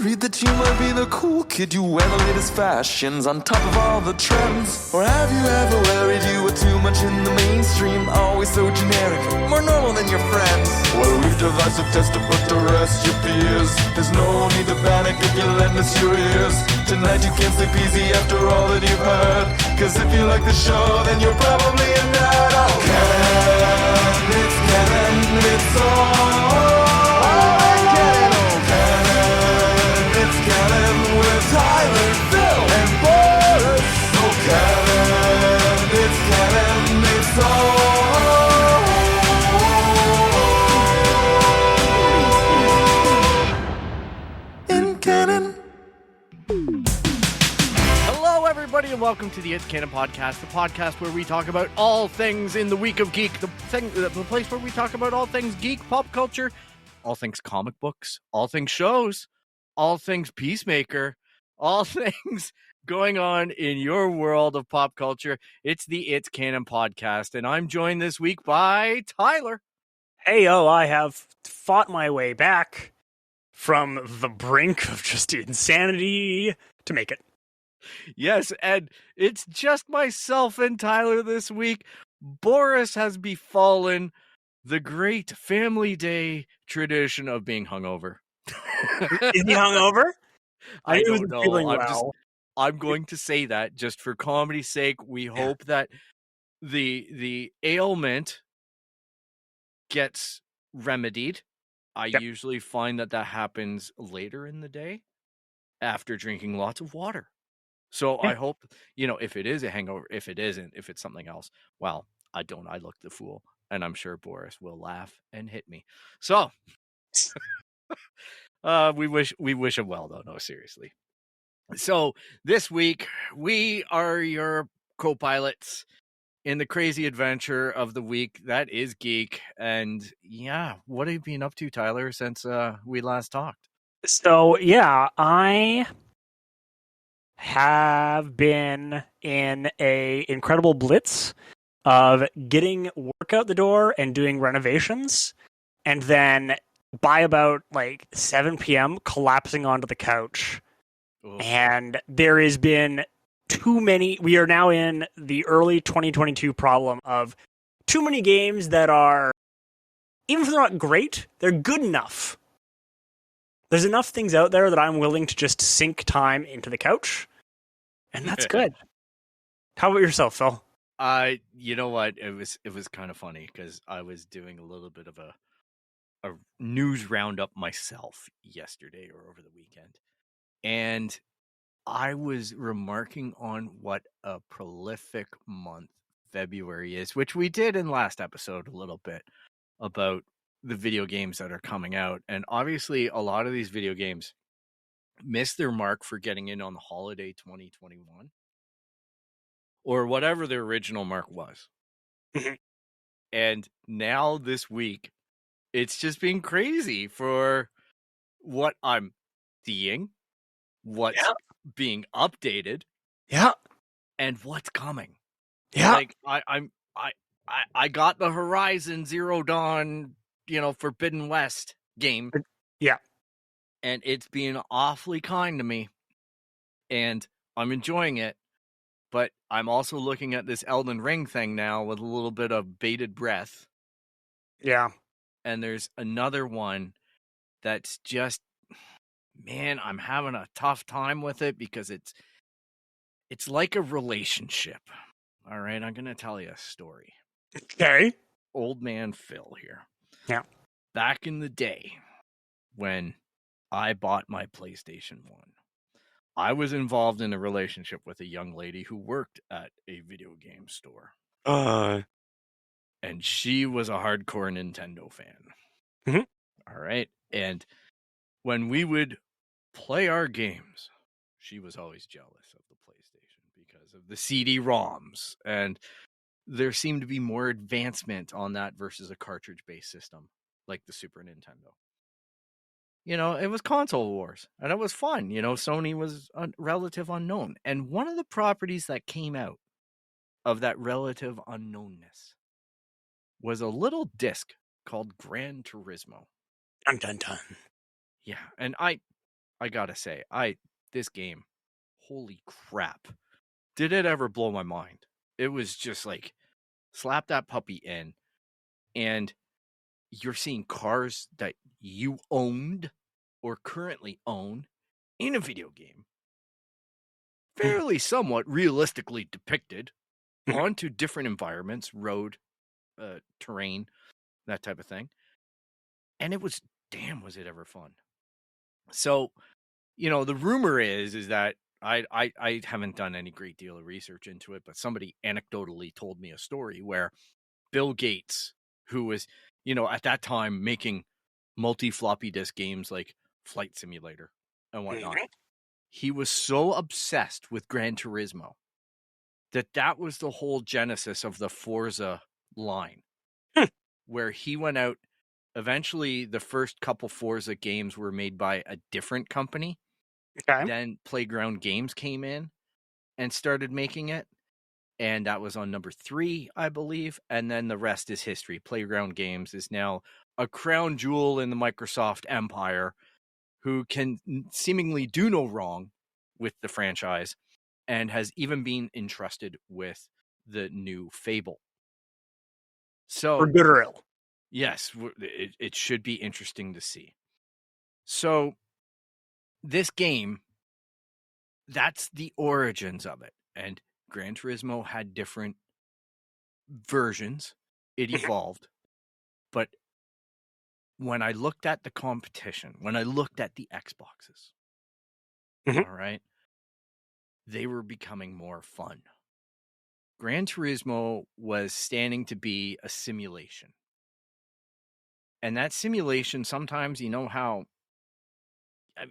worried that you might be the cool kid? You wear the latest fashions on top of all the trends. Or have you ever worried you were too much in the mainstream? Always so generic, more normal than your friends. Well, we've devised a test to put to rest your fears. There's no need to panic if you lend us your ears. Tonight you can't sleep easy after all that you've heard. Cause if you like the show, then you're probably a nerd. Oh, Canon, it's Canon, it's all. With Tyler, Phil, and Boris. Oh, Canon, it's Canon, it's all in Canon. Hello, everybody, and welcome to the It's Canon Podcast, the podcast where we talk about all things in the week of geek, the place where we talk about all things geek, pop culture, all things comic books, all things shows, all things Peacemaker, all things going on in your world of pop culture. It's the It's Canon Podcast, and I'm joined this week by Tyler. Heyo, I have fought my way back from the brink of just insanity to make it. Yes, and it's just myself and Tyler this week. Boris has befallen the great family day tradition of being hungover. Is he hungover? I don't know. I'm Well. going to say that just for comedy's sake. We hope that the ailment gets remedied. I usually find that happens later in the day after drinking lots of water. So I hope, if it is a hangover, if it isn't, if it's something else, well, I don't. I look the fool, and I'm sure Boris will laugh and hit me. So we wish him well, though. No, seriously. So this week we are your co-pilots in the crazy adventure of the week that is geek. And yeah, what have you been up to, Tyler, since we last talked? So yeah, I have been in a incredible blitz of getting work out the door and doing renovations, and then by about 7 p.m. collapsing onto the couch. Ooh. And there has been too many. We are now in the early 2022 problem of too many games that are, even if they're not great, they're good enough. There's enough things out there that I'm willing to just sink time into the couch, and that's good. How about yourself, Phil? You know what? It was kind of funny because I was doing a little bit of a news roundup myself yesterday or over the weekend. And I was remarking on what a prolific month February is, which we did in last episode a little bit about the video games that are coming out. And obviously a lot of these video games missed their mark for getting in on the holiday 2021 or whatever their original mark was. And now this week, it's just been crazy for what I'm seeing, what's being updated, and what's coming. Like I got the Horizon Zero Dawn, Forbidden West game. Yeah. And it's being awfully kind to me, and I'm enjoying it. But I'm also looking at this Elden Ring thing now with a little bit of bated breath. Yeah. And there's another one that's just, man, I'm having a tough time with it because it's like a relationship. All right, I'm going to tell you a story. Okay. Old man Phil here. Yeah. Back in the day when I bought my PlayStation 1, I was involved in a relationship with a young lady who worked at a video game store. And she was a hardcore Nintendo fan. Mm-hmm. All right. And when we would play our games, she was always jealous of the PlayStation because of the CD-ROMs. And there seemed to be more advancement on that versus a cartridge-based system like the Super Nintendo. It was console wars, and it was fun. Sony was a relative unknown. And one of the properties that came out of that relative unknownness was a little disc called Gran Turismo. Dun, dun, dun. Yeah, and I I gotta say, this game, holy crap. Did it ever blow my mind? It was just like, slap that puppy in, and you're seeing cars that you owned or currently own in a video game, fairly somewhat realistically depicted onto different environments, road, terrain, that type of thing. And it was, damn, was it ever fun. So, the rumor is that I haven't done any great deal of research into it, but somebody anecdotally told me a story where Bill Gates, who was, at that time making multi-floppy disk games like Flight Simulator and whatnot, he was so obsessed with Gran Turismo that was the whole genesis of the Forza line, where he went out. Eventually, the first couple Forza games were made by a different company. Okay. Then Playground Games came in and started making it. And that was on number 3, I believe. And then the rest is history. Playground Games is now a crown jewel in the Microsoft empire who can seemingly do no wrong with the franchise and has even been entrusted with the new Fable. So, For good or ill. Yes, it should be interesting to see. So, this game, that's the origins of it. And Gran Turismo had different versions. It evolved. But when I looked at the competition, when I looked at the Xboxes, all right, they were becoming more fun. Gran Turismo was standing to be a simulation. And that simulation, sometimes, how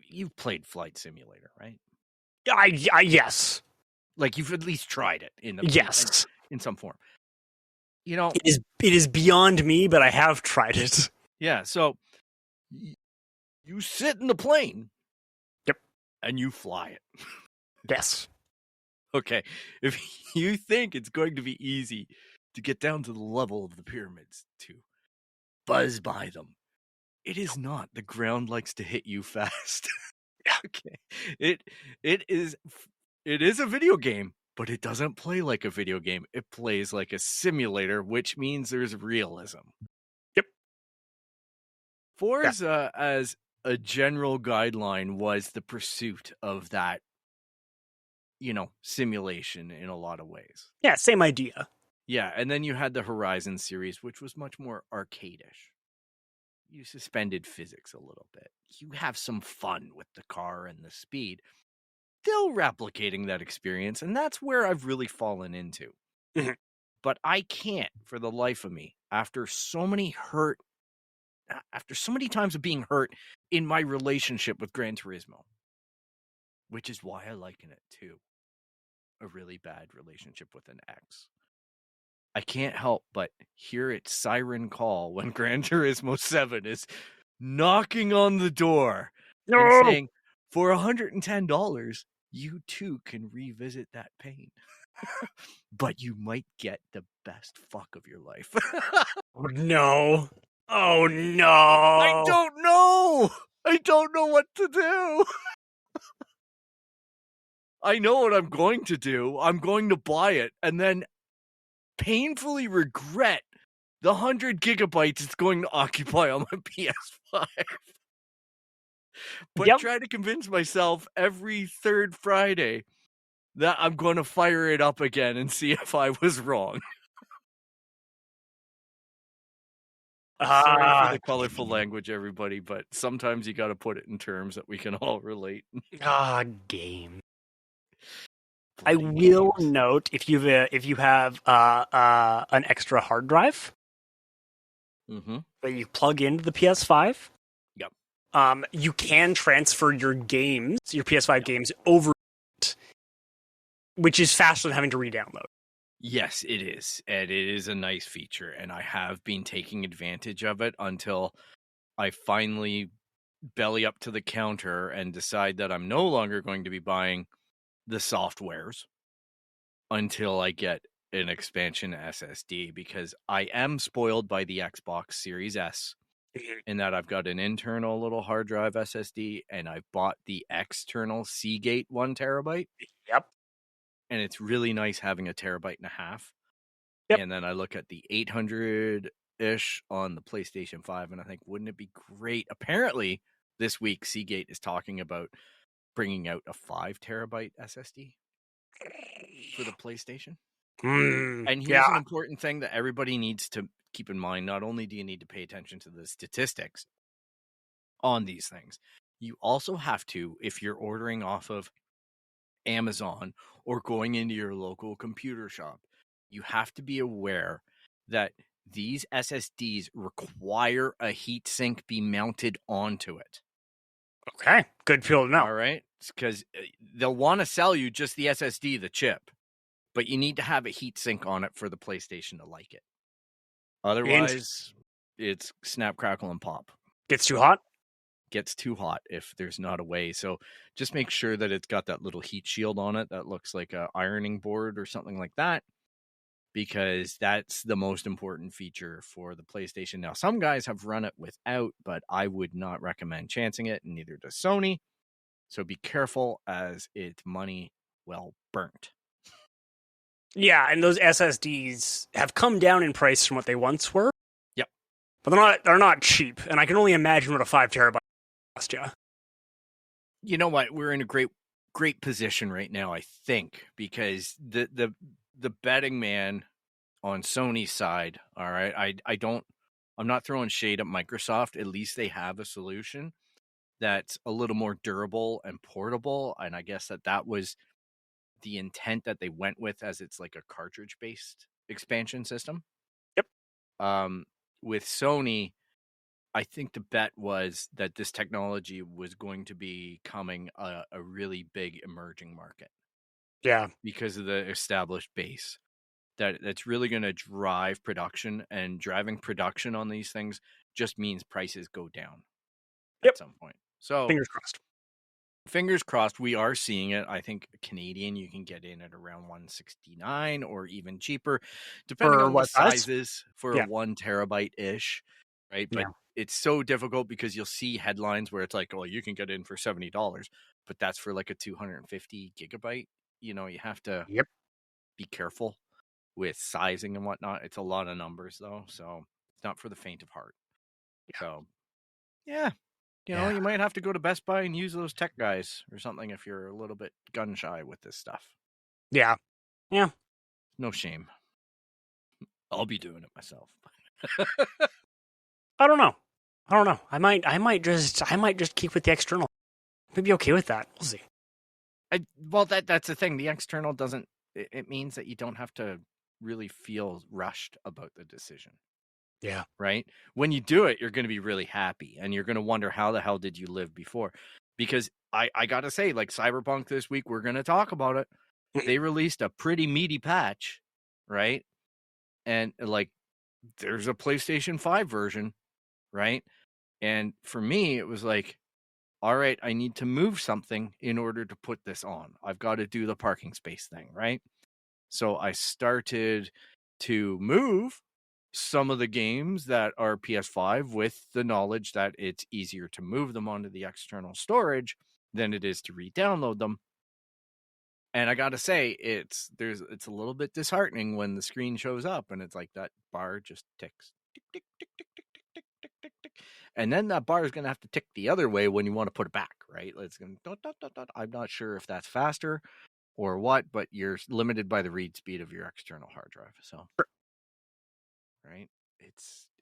you've played Flight Simulator, right? Yes. Like, you've at least tried it in some form. It is beyond me, but I have tried it. Yeah, so you sit in the plane. Yep. And you fly it. Yes. Okay. If you think it's going to be easy to get down to the level of the pyramids to buzz by them, it is not. The ground likes to hit you fast. Okay. It is a video game, but it doesn't play like a video game. It plays like a simulator, which means there's realism. Yep. Forza, as a general guideline, was the pursuit of that, simulation in a lot of ways. Yeah, same idea. Yeah, and then you had the Horizon series, which was much more arcade-ish. You suspended physics a little bit. You have some fun with the car and the speed. Still replicating that experience, and that's where I've really fallen into. But I can't, for the life of me, after so many times of being hurt in my relationship with Gran Turismo, which is why I liken it to a really bad relationship with an ex. I can't help but hear its siren call when Gran Turismo 7 is knocking on the door and saying, for $110, you too can revisit that pain. But you might get the best fuck of your life. Oh, no. Oh, no. I don't know. I don't know what to do. I know what I'm going to do. I'm going to buy it and then painfully regret the 100 gigabytes it's going to occupy on my PS5. But try to convince myself every third Friday that I'm going to fire it up again and see if I was wrong. Sorry for the colorful language, everybody, but sometimes you got to put it in terms that we can all relate. Game. I will note, if you have an extra hard drive that you plug into the PS5, you can transfer your PS5 games over, which is faster than having to re-download. Yes, it is. And it is a nice feature. And I have been taking advantage of it until I finally belly up to the counter and decide that I'm no longer going to be buying the softwares until I get an expansion SSD, because I am spoiled by the Xbox Series S. in that I've got an internal little hard drive SSD, and I've bought the external Seagate 1 terabyte. Yep. And it's really nice having a terabyte and a half. Yep. And then I look at the 800-ish on the PlayStation 5, and I think, wouldn't it be great? Apparently, this week, Seagate is talking about bringing out a 5 terabyte SSD for the PlayStation. And here's an important thing that everybody needs to keep in mind. Not only do you need to pay attention to the statistics on these things, you also have to, if you're ordering off of Amazon or going into your local computer shop, you have to be aware that these SSDs require a heatsink be mounted onto it. Okay, good feel to know. All right, because they'll want to sell you just the SSD, the chip, but you need to have a heatsink on it for the PlayStation to like it. Otherwise, it's snap, crackle, and pop. Gets too hot? Gets too hot if there's not a way. So just make sure that it's got that little heat shield on it that looks like a ironing board or something like that, because that's the most important feature for the PlayStation. Now, some guys have run it without, but I would not recommend chancing it, and neither does Sony. So be careful, as it's money well burnt. Yeah, and those SSDs have come down in price from what they once were. Yep. But they're not cheap, and I can only imagine what a 5 terabyte cost you. You know what? We're in a great position right now, I think, because the betting man on Sony's side, all right, I'm not throwing shade at Microsoft. At least they have a solution that's a little more durable and portable, and I guess that was the intent that they went with, as it's like a cartridge-based expansion system. Yep. With Sony, I think the bet was that this technology was going to be becoming a really big emerging market. Yeah. Because of the established base. That's really going to drive production, and driving production on these things just means prices go down at some point. So fingers crossed, we are seeing it. I think Canadian, you can get in at around $169 or even cheaper, depending on the sizes for a 1 terabyte ish, right? But it's so difficult because you'll see headlines where it's like, oh, you can get in for $70, but that's for like a 250 gigabyte. You know, you have to be careful with sizing and whatnot. It's a lot of numbers, though, so it's not for the faint of heart. So, you know, you might have to go to Best Buy and use those tech guys or something if you're a little bit gun shy with this stuff. Yeah. No shame. I'll be doing it myself. I don't know. I might just keep with the external. Maybe okay with that. We'll see. Well, that's the thing. The external doesn't. It means that you don't have to really feel rushed about the decision. Yeah. Right? When you do it, you're going to be really happy, and you're going to wonder, how the hell did you live before? Because I got to say, like Cyberpunk this week, we're going to talk about it. They released a pretty meaty patch, right? And like, there's a PlayStation 5 version, right? And for me, it was like, all right, I need to move something in order to put this on. I've got to do the parking space thing, right? So I started to move some of the games that are PS5 with the knowledge that it's easier to move them onto the external storage than it is to re-download them. And I gotta say, it's a little bit disheartening when the screen shows up and it's like that bar just ticks, tick, tick, tick, tick, tick, tick, tick, tick, tick, tick, and then that bar is gonna have to tick the other way when you want to put it back, right? It's gonna dot, dot, dot, dot. I'm not sure if that's faster or what, but you're limited by the read speed of your external hard drive. So, right,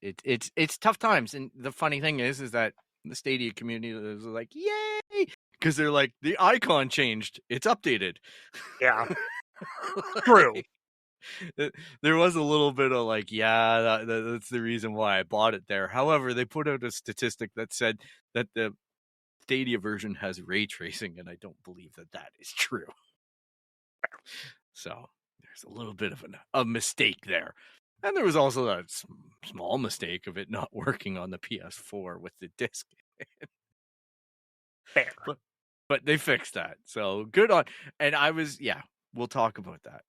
it's tough times, and the funny thing is that the Stadia community is like, yay, because they're like, the icon changed, it's updated. Yeah. True. There was a little bit of like, that's the reason why I bought it there. However, they put out a statistic that said that the Stadia version has ray tracing, and I don't believe that is true. So there's a little bit of a mistake there. And there was also that small mistake of it not working on the PS4 with the disc. Fair. But they fixed that. So good on. And we'll talk about that.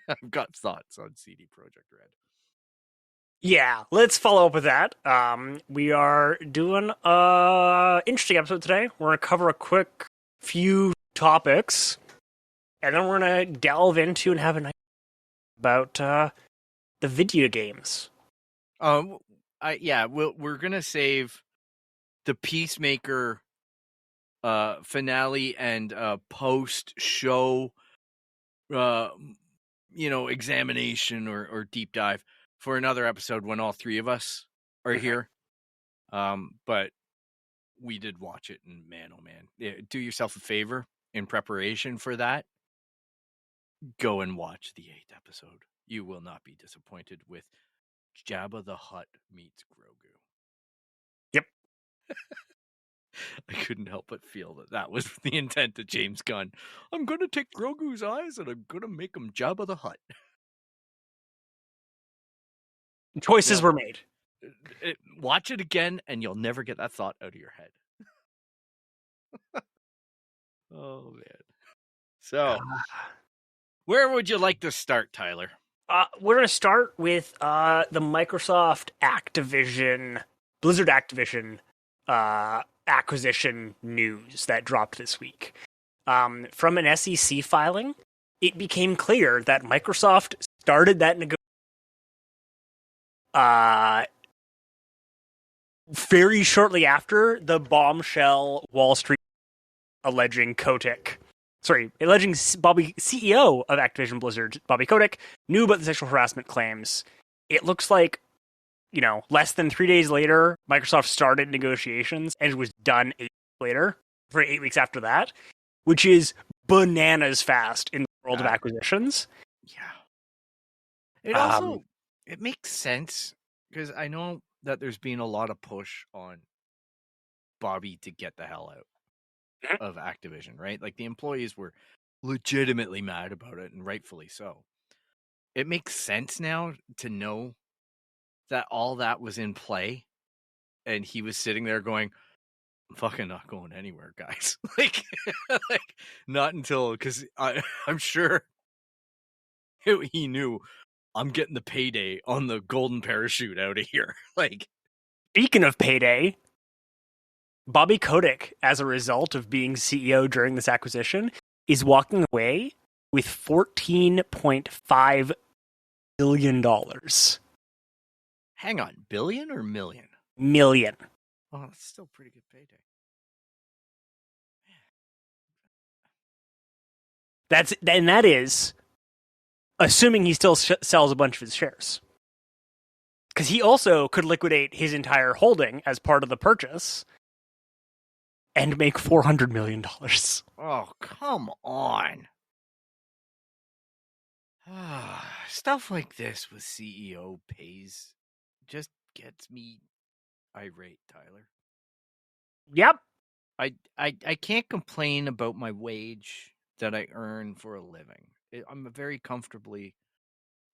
I've got thoughts on CD Projekt Red. Yeah, let's follow up with that. We are doing a interesting episode today. We're going to cover a quick few topics, and then we're going to delve into and have a night about the video games. We're gonna save the Peacemaker finale and post show examination or deep dive for another episode when all three of us are here. But we did watch it, and man, oh man, do yourself a favor in preparation for that. Go and watch the 8th episode. You will not be disappointed with Jabba the Hutt meets Grogu. Yep. I couldn't help but feel that was the intent of James Gunn. I'm going to take Grogu's eyes and I'm going to make him Jabba the Hutt. Choices were made. Watch it again and you'll never get that thought out of your head. Oh, man. So, where would you like to start, Tyler? We're going to start with the Microsoft Blizzard Activision acquisition news that dropped this week. From an SEC filing, it became clear that Microsoft started that negotiation very shortly after the bombshell Wall Street alleging CEO of Activision Blizzard, Bobby Kotick, knew about the sexual harassment claims. It looks like, less than 3 days later, Microsoft started negotiations and it was done 8 weeks later, for 8 weeks after that, which is bananas fast in the world of acquisitions. Yeah. It also, it makes sense because I know that there's been a lot of push on Bobby to get the hell out of Activision, right? Like the employees were legitimately mad about it, and rightfully so. It makes sense now to know that all that was in play, and he was sitting there going, "I'm fucking not going anywhere, guys." like not until, because I'm sure he knew I'm getting the payday on the golden parachute out of here. Speaking of payday, Bobby Kotick, as a result of being CEO during this acquisition, is walking away with $14.5 billion. Hang on, billion or million? Million. Oh, that's still pretty good payday. That is assuming he still sells a bunch of his shares. Because he also could liquidate his entire holding as part of the purchase and make $400 million. Oh, come on. Stuff like this with CEO pays just gets me irate, Tyler. Yep. I can't complain about my wage that I earn for a living. I'm a very comfortably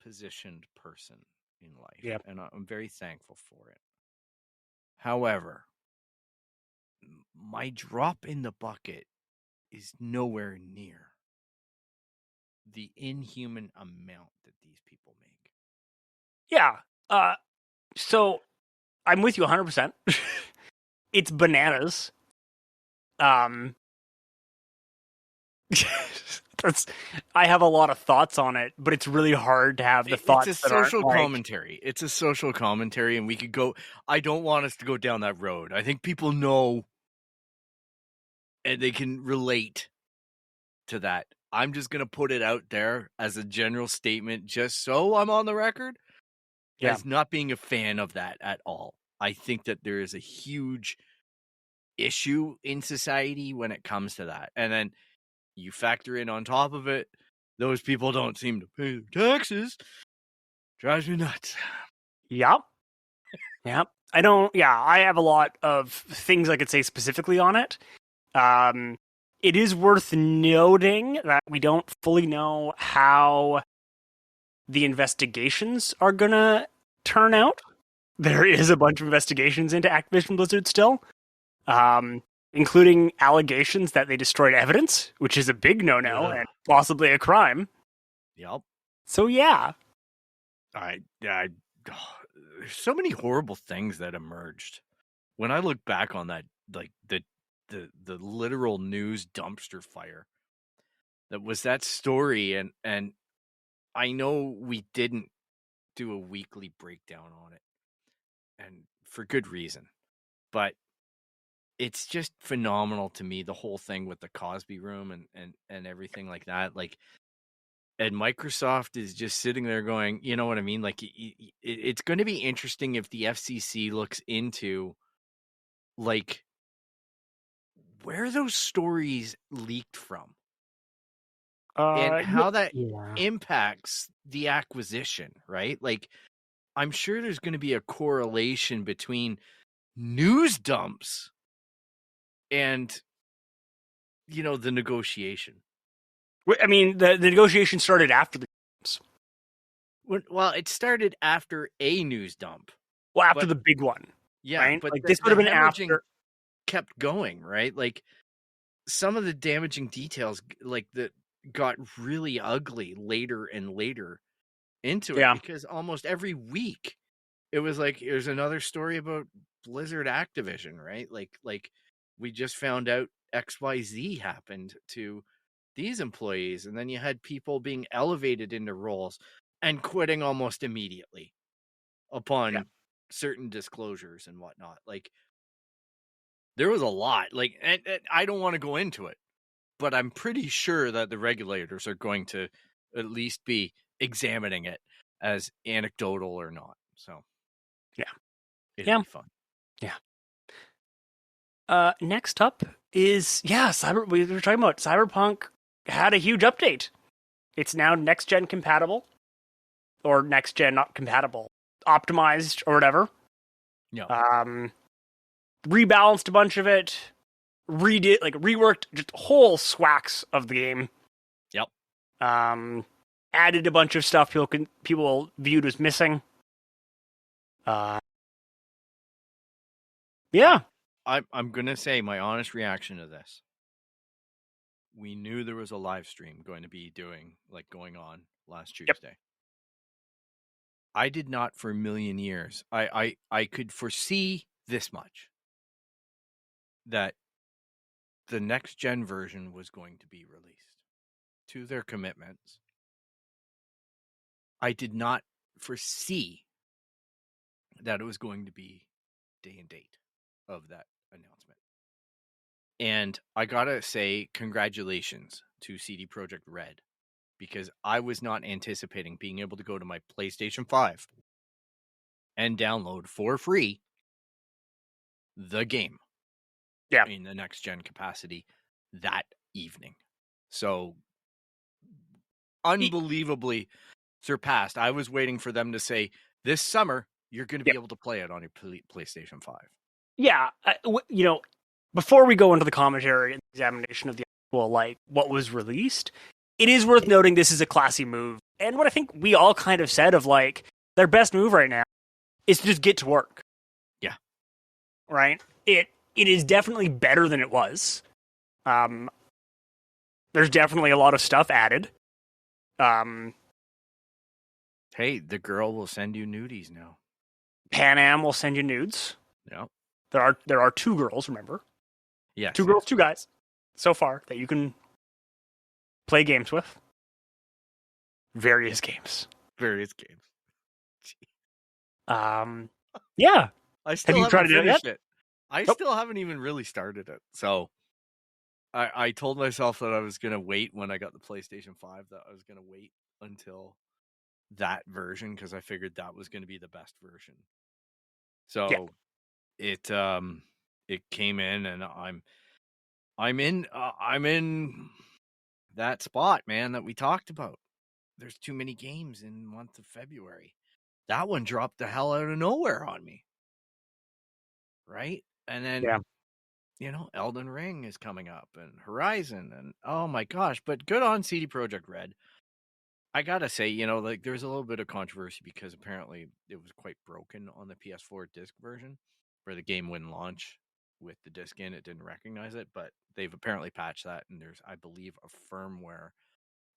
positioned person in life, yep. And I'm very thankful for it. However, my drop in the bucket is nowhere near the inhuman amount that these people make. Yeah. So I'm with you 100%. It's bananas. I have a lot of thoughts on it, but it's really hard to have the thoughts. It's a social commentary. It's a social commentary, and we could go. I don't want us to go down that road. I think people know, and they can relate to that. I'm just gonna put it out there as a general statement, just so I'm on the record, as not being a fan of that at all. I think that there is a huge issue in society when it comes to that, and then you factor in on top of it, those people don't seem to pay their taxes. Drives me nuts. Yep. Yep. I have a lot of things I could say specifically on it. It is worth noting that we don't fully know how the investigations are going to turn out. There is a bunch of investigations into Activision Blizzard still. Including allegations that they destroyed evidence, which is a big no-no and possibly a crime. Yep. So yeah. there's so many horrible things that emerged. When I look back on that, like the literal news dumpster fire that was that story, and I know we didn't do a weekly breakdown on it, and for good reason, but it's just phenomenal to me, the whole thing with the Cosby room and everything like that. Like, and Microsoft is just sitting there going, you know what I mean? Like, it's going to be interesting if the FCC looks into, like, where those stories leaked from and how that impacts the acquisition, right? Like, I'm sure there's going to be a correlation between news dumps and, the negotiation. I mean, the negotiation started after the games. Well, it started after a news dump. Well, after the big one. Yeah, right? but like, this would have been after. Kept going, right? Like, some of the damaging details, like, that got really ugly later and later into it, because almost every week it was like, there's another story about Blizzard Activision, right? Like we just found out XYZ happened to these employees, and then you had people being elevated into roles and quitting almost immediately upon certain disclosures and whatnot. Like, there was a lot. Like, and I don't want to go into it, but I'm pretty sure that the regulators are going to at least be examining it as anecdotal or not. So, it'll be fun. Yeah. Next up is we were talking about Cyberpunk had a huge update. It's now next gen compatible, or next gen not compatible, optimized or whatever. Yeah. Rebalanced a bunch of it, reworked just whole swacks of the game. Yep. Added a bunch of stuff people viewed as missing. Yeah. I'm gonna say my honest reaction to this. We knew there was a live stream going to be going on last Tuesday. Yep. I did not for a million years. I could foresee this much, that the next gen version was going to be released to their commitments. I did not foresee that it was going to be day and date of that announcement. And I gotta say, congratulations to CD Projekt Red, because I was not anticipating being able to go to my PlayStation 5 and download for free the game in the next gen capacity that evening. So, unbelievably surpassed. I was waiting for them to say, this summer, you're going to be able to play it on your PlayStation 5. Yeah. Before we go into the commentary and examination of the actual, what was released, it is worth noting this is a classy move. And what I think we all kind of said of, their best move right now is to just get to work. Yeah. Right? It is definitely better than it was. There's definitely a lot of stuff added. Hey, the girl will send you nudies now. Pan Am will send you nudes. Yeah. There are 2 girls, remember? Yes. 2 girls, 2 guys so far that you can play games with. Various games. Yeah. I still haven't finished it. I still haven't even really started it. So I told myself that I was going to wait when I got the PlayStation 5, that I was going to wait until that version, because I figured that was going to be the best version. So it came in, and I'm in that spot, man, that we talked about. There's too many games in the month of February. That one dropped the hell out of nowhere on me. Right? And then, Elden Ring is coming up, and Horizon, and oh my gosh, but good on CD Projekt Red. I gotta say, there's a little bit of controversy because apparently it was quite broken on the PS4 disc version, where the game wouldn't launch with the disc in. It didn't recognize it, but they've apparently patched that, and there's, I believe, a firmware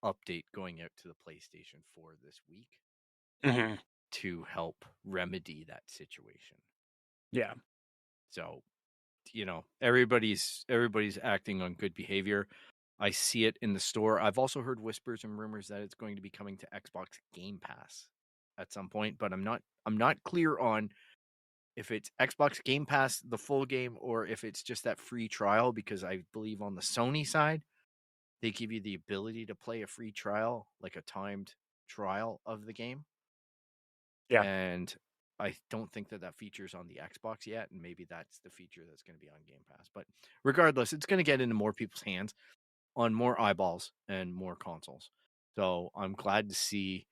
update going out to the PlayStation 4 this week. Mm-hmm. to help remedy that situation. Yeah. So, everybody's acting on good behavior. I see it in the store. I've also heard whispers and rumors that it's going to be coming to Xbox Game Pass at some point, but I'm not clear on if it's Xbox Game Pass, the full game, or if it's just that free trial, because I believe on the Sony side, they give you the ability to play a free trial, like a timed trial of the game. Yeah. And I don't think that features on the Xbox yet, and maybe that's the feature that's going to be on Game Pass. But regardless, it's going to get into more people's hands on more eyeballs and more consoles. So I'm glad to see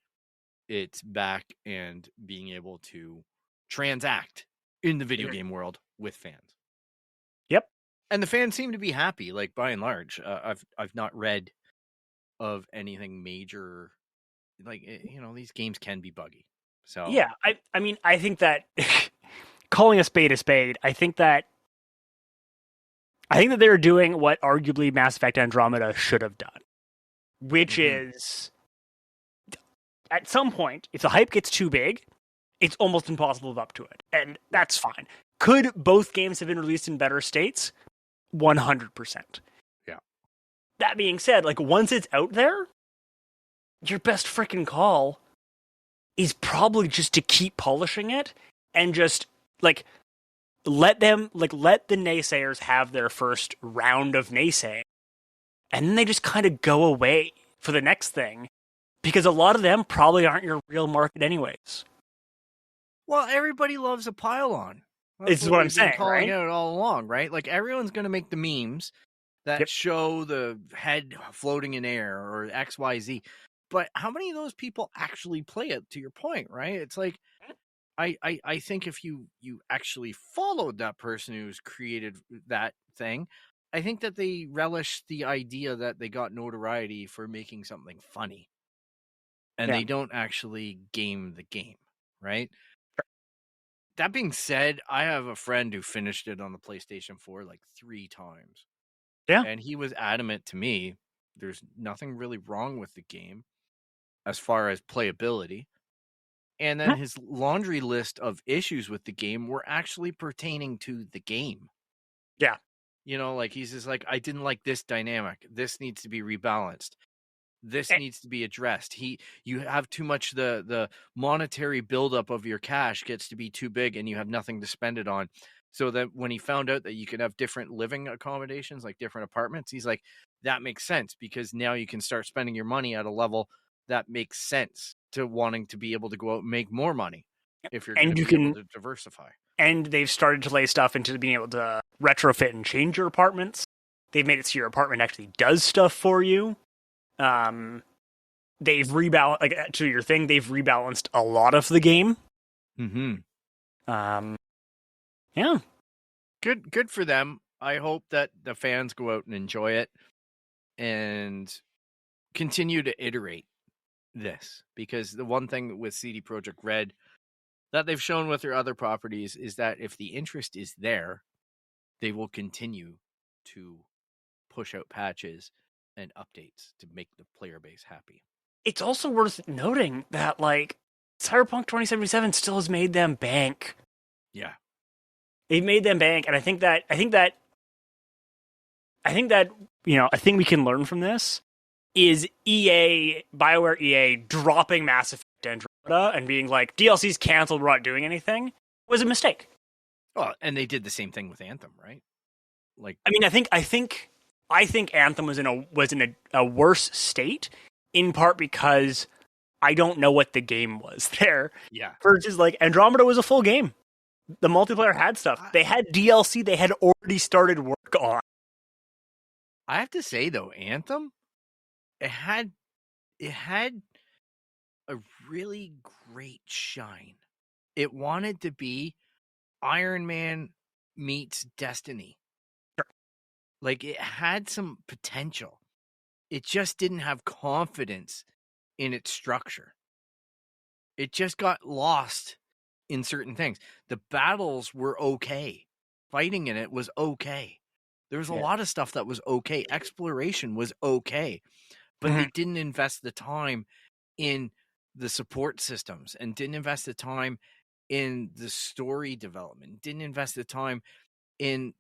it's back and being able to transact in the video game world with fans. Yep. And the fans seem to be happy, like by and large. I've not read of anything major. Like, these games can be buggy. So yeah, I mean, I think that calling a spade, I think that they're doing what arguably Mass Effect Andromeda should have done, which is at some point, if the hype gets too big, it's almost impossible to live up to it, and that's fine. Could both games have been released in better states? 100%. Yeah. That being said, like, once it's out there, your best freaking call is probably just to keep polishing it and just, like, let the naysayers have their first round of naysaying, and then they just kind of go away for the next thing, because a lot of them probably aren't your real market anyways. Well, everybody loves a pile-on. This is what I'm saying, calling right? it all along, right? Like, everyone's going to make the memes that show the head floating in air or XYZ. But how many of those people actually play it, to your point, right? It's like, I think if you actually followed that person who's created that thing, I think that they relish the idea that they got notoriety for making something funny. And they don't actually game the game, right? That being said, I have a friend who finished it on the PlayStation 4 like 3 times. Yeah. And he was adamant to me, there's nothing really wrong with the game as far as playability. And then his laundry list of issues with the game were actually pertaining to the game. Yeah. Like, he's just like, I didn't like this dynamic. This needs to be rebalanced. This needs to be addressed. You have too much, the monetary buildup of your cash gets to be too big and you have nothing to spend it on. So that when he found out that you could have different living accommodations, like different apartments, he's like, that makes sense, because now you can start spending your money at a level that makes sense to wanting to be able to go out and make more money if you're going to be able to diversify. And they've started to lay stuff into being able to retrofit and change your apartments. They've made it so your apartment actually does stuff for you. They've rebalanced, like, to your thing, they've rebalanced a lot of the game. Yeah. Good for them. I hope that the fans go out and enjoy it and continue to iterate this, because the one thing with CD Projekt Red that they've shown with their other properties is that if the interest is there, they will continue to push out patches and updates to make the player base happy. It's also worth noting that, like, Cyberpunk 2077 still has made them bank. Yeah. They've made them bank, and I think that a thing we can learn from this is BioWare EA dropping Mass Effect Andromeda and being like, DLC's canceled, we're not doing anything, was a mistake. Well, and they did the same thing with Anthem, right? Like, I mean, I think Anthem was in a worse state, in part because I don't know what the game was there. Yeah. Versus, like, Andromeda was a full game. The multiplayer had stuff. They had DLC they had already started work on. I have to say, though, Anthem, it had a really great shine. It wanted to be Iron Man meets Destiny. Sure. Like, it had some potential. It just didn't have confidence in its structure. It just got lost in certain things. The battles were okay. Fighting in it was okay. There was a lot of stuff that was okay. Exploration was okay. But they didn't invest the time in the support systems and didn't invest the time in the story development, didn't invest the time in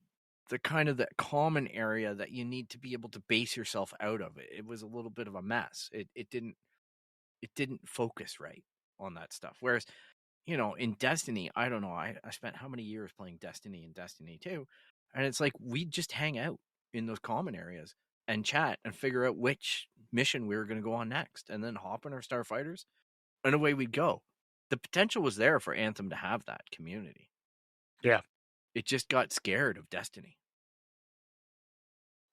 the kind of the common area that you need to be able to base yourself out of it. It was a little bit of a mess. It didn't focus right on that stuff. Whereas, in Destiny, I don't know, I spent how many years playing Destiny and Destiny 2, and it's like we just hang out in those common areas and chat and figure out which mission we were going to go on next, and then hop in our starfighters, and away we'd go. The potential was there for Anthem to have that community. Yeah. It just got scared of Destiny.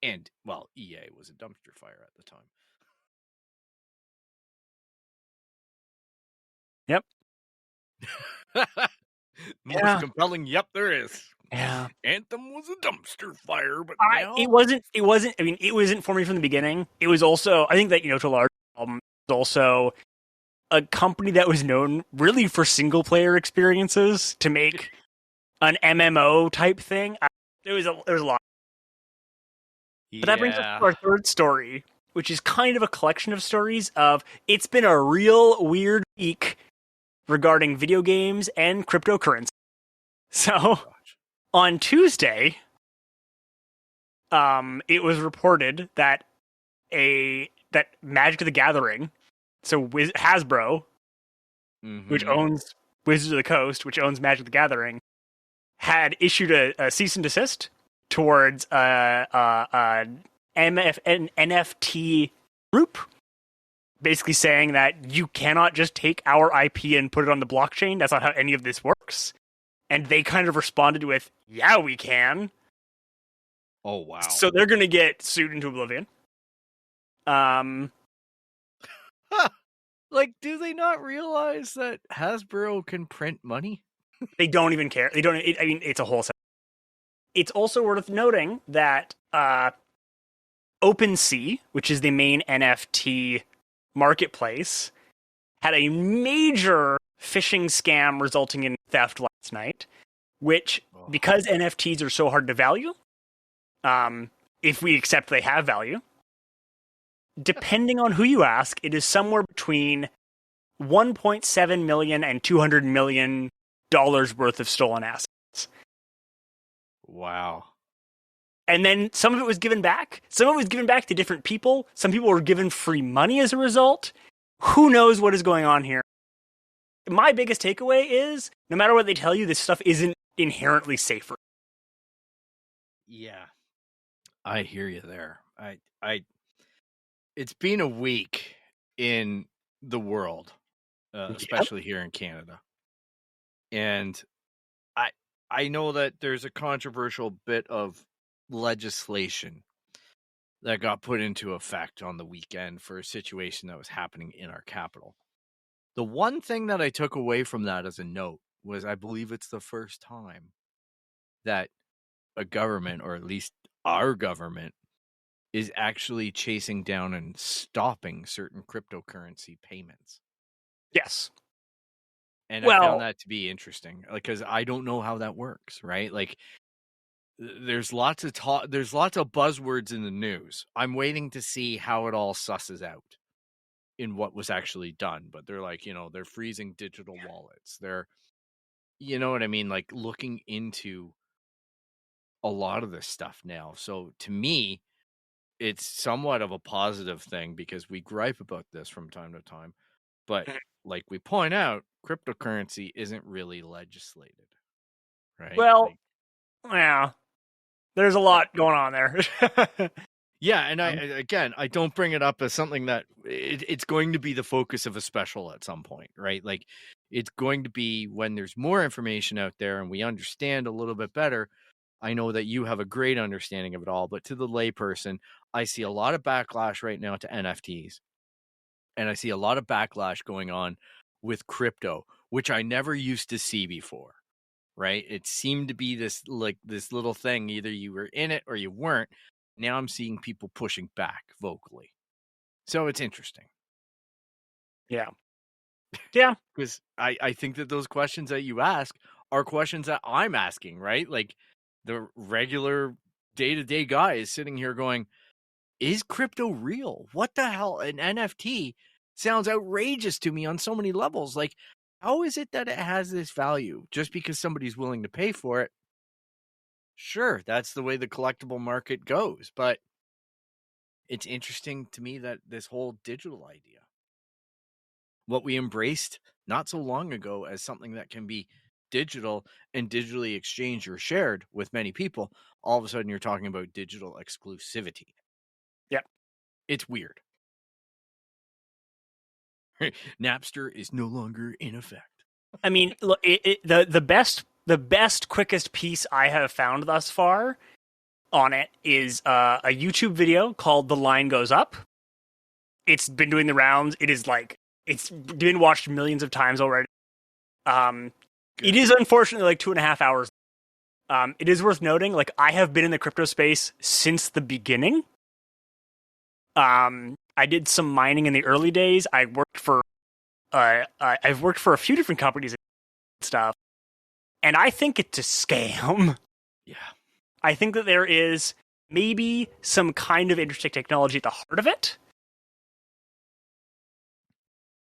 And, well, EA was a dumpster fire at the time. Yep. Most compelling, yep, there is. Yeah. Anthem was a dumpster fire, but now... It wasn't, I mean, it wasn't for me from the beginning. It was also, I think that, to a large problem, it was also a company that was known really for single-player experiences to make an MMO type thing. There was a lot. But that brings us to our third story, which is kind of a collection of stories of, it's been a real weird week regarding video games and cryptocurrency. So, on Tuesday, it was reported that that Magic the Gathering, so Hasbro, which owns Wizards of the Coast, which owns Magic the Gathering, had issued a cease and desist towards an NFT group, basically saying that you cannot just take our IP and put it on the blockchain. That's not how any of this works. And they kind of responded with, yeah, we can. Oh, wow. So they're going to get sued into oblivion. Like, do they not realize that Hasbro can print money? They don't even care. They don't. I mean, it's a whole set. It's also worth noting that OpenSea, which is the main NFT marketplace, had a major phishing scam resulting in theft last night, which, because NFTs are so hard to value, if we accept they have value, depending on who you ask, it is somewhere between $1.7 million and $200 million worth of stolen assets. Wow. And then some of it was given back. Some of it was given back to different people. Some people were given free money as a result. Who knows what is going on here? My biggest takeaway is, no matter what they tell you, this stuff isn't inherently safer. Yeah. I hear you there. It's been a week in the world, especially here in Canada. And I know that there's a controversial bit of legislation that got put into effect on the weekend for a situation that was happening in our capital. The one thing that I took away from that as a note was, I believe it's the first time that a government, or at least our government, is actually chasing down and stopping certain cryptocurrency payments. Yes. And I found that to be interesting, because I don't know how that works, right? Like, there's lots of talk, there's lots of buzzwords in the news. I'm waiting to see how it all susses out in what was actually done. But they're like, they're freezing digital wallets. They're, you know what I mean? Like, looking into a lot of this stuff now. So to me, it's somewhat of a positive thing, because we gripe about this from time to time. But like we point out, cryptocurrency isn't really legislated, right? Well, yeah, there's a lot going on there. Yeah, and I don't bring it up as something that it's going to be the focus of a special at some point, right? Like, it's going to be when there's more information out there and we understand a little bit better. I know that you have a great understanding of it all, but to the layperson, I see a lot of backlash right now to NFTs. And I see a lot of backlash going on with crypto, which I never used to see before, right? It seemed to be this little thing. Either you were in it or you weren't. Now I'm seeing people pushing back vocally. So it's interesting. Yeah. Yeah. Because I think that those questions that you ask are questions that I'm asking, right? Like, the regular day-to-day guy is sitting here going, is crypto real? What the hell? An NFT sounds outrageous to me on so many levels. Like, how is it that it has this value just because somebody's willing to pay for it? Sure, that's the way the collectible market goes, but it's interesting to me that this whole digital idea, what we embraced not so long ago as something that can be digital and digitally exchanged or shared with many people, all of a sudden you're talking about digital exclusivity. Yep. It's weird. Napster is no longer in effect. I mean, look, the best, quickest piece I have found thus far on it is a YouTube video called "The Line Goes Up." It's been doing the rounds. It is like it's been watched millions of times already. It is unfortunately like 2.5 hours. It is worth noting, like, I have been in the crypto space since the beginning. I did some mining in the early days. I've worked for a few different companies and stuff, and I think it's a scam. Yeah. I think that there is maybe some kind of interesting technology at the heart of it,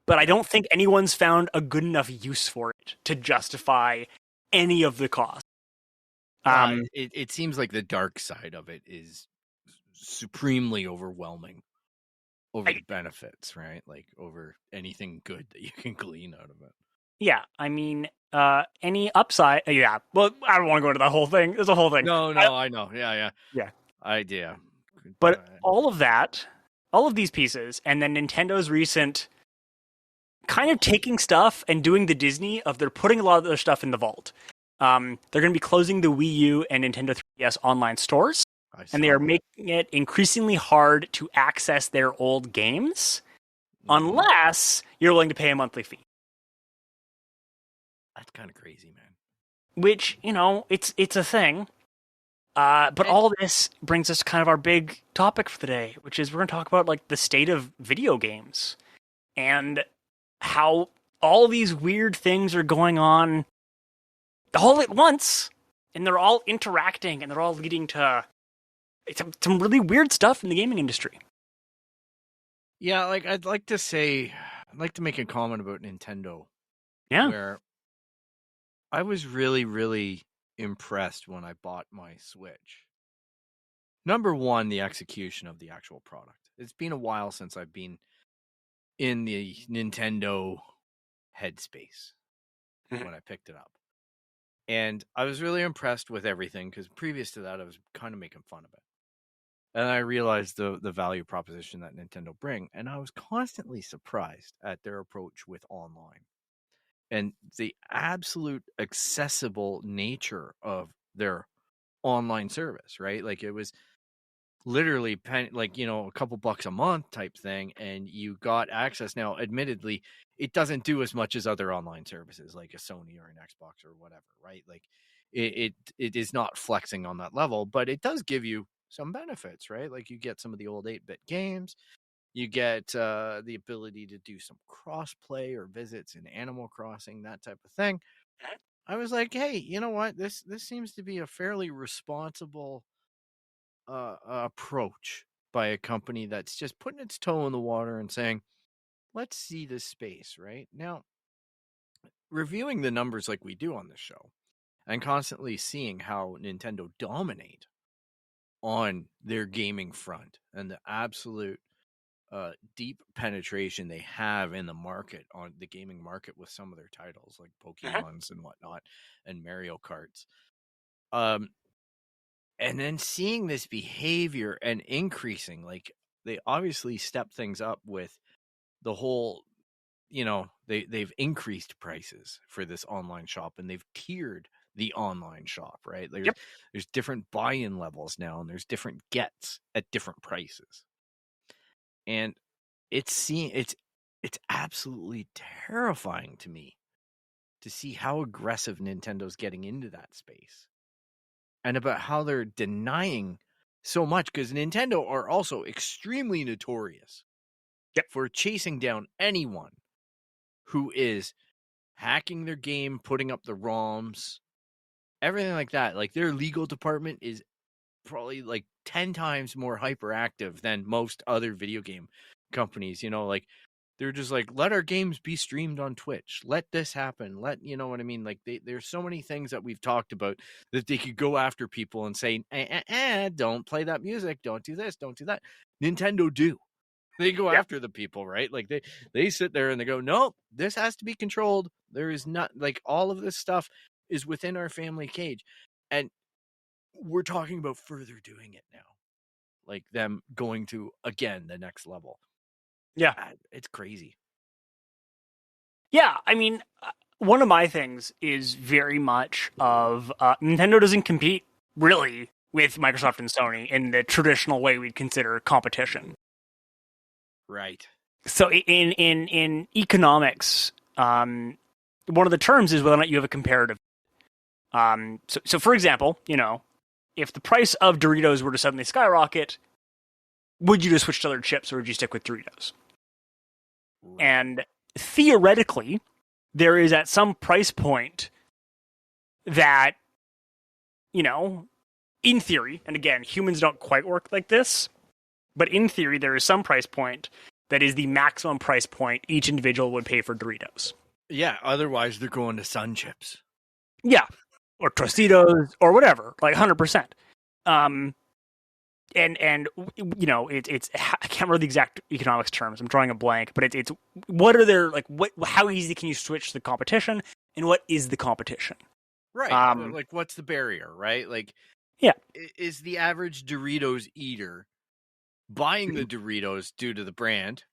but I don't think anyone's found a good enough use for it to justify any of the cost. It seems like the dark side of it is supremely overwhelming over the benefits, right? Like over anything good that you can glean out of it. Yeah, I mean, any upside? Yeah, well, I don't want to go into the whole thing. There's a whole thing. No, I know. Yeah. Idea. But all of that, all of these pieces, and then Nintendo's recent kind of taking stuff and doing the Disney of they're putting a lot of their stuff in the vault. They're going to be closing the Wii U and Nintendo 3DS online stores, and they are making it increasingly hard to access their old games unless you're willing to pay a monthly fee. That's kind of crazy, man. Which, you know, it's a thing. But all this brings us to kind of our big topic for the day, which is we're going to talk about like the state of video games and how all these weird things are going on all at once, and they're all interacting, and they're all leading to some really weird stuff in the gaming industry. Yeah, like I'd like to make a comment about Nintendo. Yeah. Where I was really, really impressed when I bought my Switch. Number one, the execution of the actual product. It's been a while since I've been in the Nintendo headspace when I picked it up. And I was really impressed with everything because previous to that, I was kind of making fun of it. And I realized the value proposition that Nintendo bring. And I was constantly surprised at their approach with online. And the absolute accessible nature of their online service, right? Like it was literally a couple bucks a month type thing, and you got access. Now, admittedly, it doesn't do as much as other online services like a Sony or an Xbox or whatever, right? Like it is not flexing on that level, but it does give you some benefits, right? Like you get some of the old 8-bit games. You get the ability to do some cross-play or visits in Animal Crossing, that type of thing. I was like, hey, you know what? This seems to be a fairly responsible approach by a company that's just putting its toe in the water and saying, let's see this space, right? Now, reviewing the numbers like we do on this show and constantly seeing how Nintendo dominate on their gaming front and the absolute deep penetration they have in the market, on the gaming market, with some of their titles like Pokemon's and whatnot and Mario Karts. And then seeing this behavior and increasing, like they obviously step things up with the whole, they've increased prices for this online shop and they've tiered the online shop, right? There's different buy-in levels now, and there's different gets at different prices. And it's absolutely terrifying to me to see how aggressive Nintendo's getting into that space and about how they're denying so much, because Nintendo are also extremely notorious for chasing down anyone who is hacking their game, putting up the ROMs, everything like that. Like their legal department is probably like 10 times more hyperactive than most other video game companies. Like They're just like, let our games be streamed on Twitch. Let this happen. You know what I mean? Like, there's so many things that we've talked about that they could go after people and say, don't play that music. Don't do this. Don't do that. Nintendo do. They go after the people, right? Like, they sit there and they go, nope, this has to be controlled. There is not, like, all of this stuff is within our family cage. And we're talking about further doing it now. Like, them going to, again, the next level. Yeah. It's crazy. Yeah, I mean, one of my things is very much of Nintendo doesn't compete really with Microsoft and Sony in the traditional way we'd consider competition. Right. So in economics, one of the terms is whether or not you have a comparative. So for example, you know, if the price of Doritos were to suddenly skyrocket, would you just switch to other chips or would you stick with Doritos? Right. And theoretically, there is at some price point that, you know, in theory, and again, humans don't quite work like this, but in theory, there is some price point that is the maximum price point each individual would pay for Doritos. Yeah, otherwise they're going to Sun Chips. Yeah, or Tostitos, or whatever, like 100%. And you know, it's I can't remember the exact economics terms. I'm drawing a blank, but it's what are their, like, how easy can you switch the competition, and what is the competition? Right. Like, what's the barrier, right? Like, yeah, is the average Doritos eater buying the Doritos due to the brand?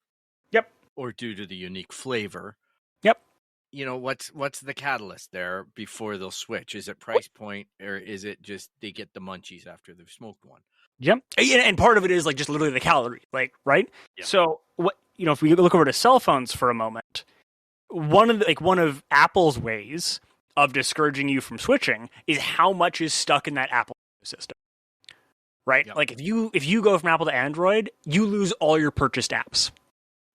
Yep. Or due to the unique flavor? Yep. You know, what's the catalyst there before they'll switch? Is it price point, or is it just they get the munchies after they've smoked one? Yep. And part of it is like just literally the calorie, like, right? Yeah. So what, you know, if we look over to cell phones for a moment, one of Apple's ways of discouraging you from switching is how much is stuck in that Apple system. Right? Yep. Like if you go from Apple to Android, you lose all your purchased apps.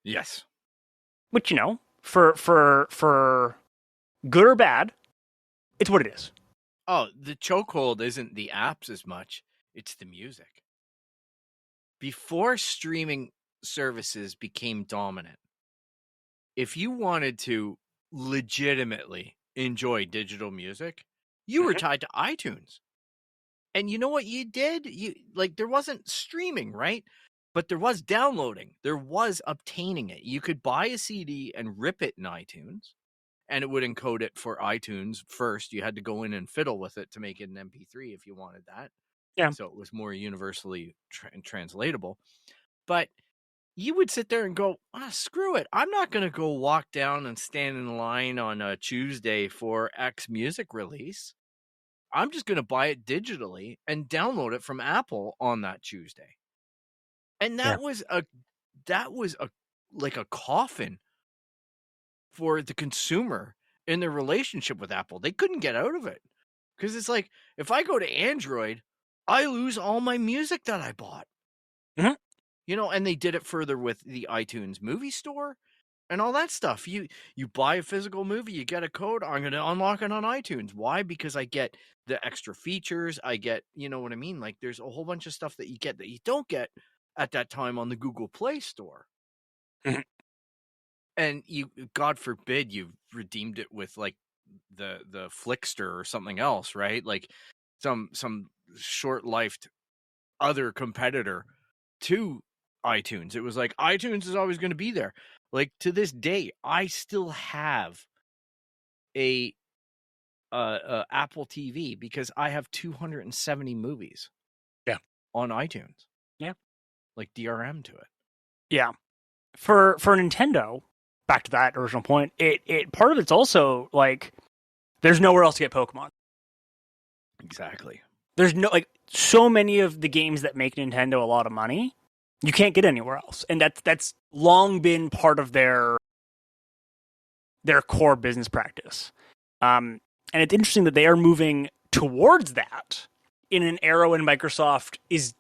Yes. Which, you know, for good or bad, it's what it is. Oh, the chokehold isn't the apps as much. It's the music. Before streaming services became dominant, if you wanted to legitimately enjoy digital music, you were tied to iTunes. And you know what you did? There wasn't streaming, right? But there was downloading. There was obtaining it. You could buy a CD and rip it in iTunes, and it would encode it for iTunes first. You had to go in and fiddle with it to make it an MP3 if you wanted that. Yeah. So it was more universally translatable. But you would sit there and go, screw it. I'm not going to go walk down and stand in line on a Tuesday for X music release. I'm just going to buy it digitally and download it from Apple on that Tuesday. And that was a coffin for the consumer in their relationship with Apple. They couldn't get out of it. Because it's like, if I go to Android, I lose all my music that I bought. Mm-hmm. You know, and they did it further with the iTunes movie store and all that stuff. You buy a physical movie, you get a code, I'm going to unlock it on iTunes. Why? Because I get the extra features. I get, you know what I mean? Like, there's a whole bunch of stuff that you get that you don't get at that time on the Google Play Store. Mm-hmm. And you, God forbid, you've redeemed it with like the Flickster or something else, right? Like some short-lived other competitor to iTunes. It was like, iTunes is always going to be there. Like, to this day, I still have a Apple TV because I have 270 movies. Yeah. On iTunes. Yeah. Like DRM to it. Yeah. For Nintendo, back to that original point, it part of it's also like there's nowhere else to get Pokemon. Exactly. There's no, like, so many of the games that make Nintendo a lot of money, you can't get anywhere else. And that's long been part of their core business practice. And it's interesting that they are moving towards that in an era when Microsoft is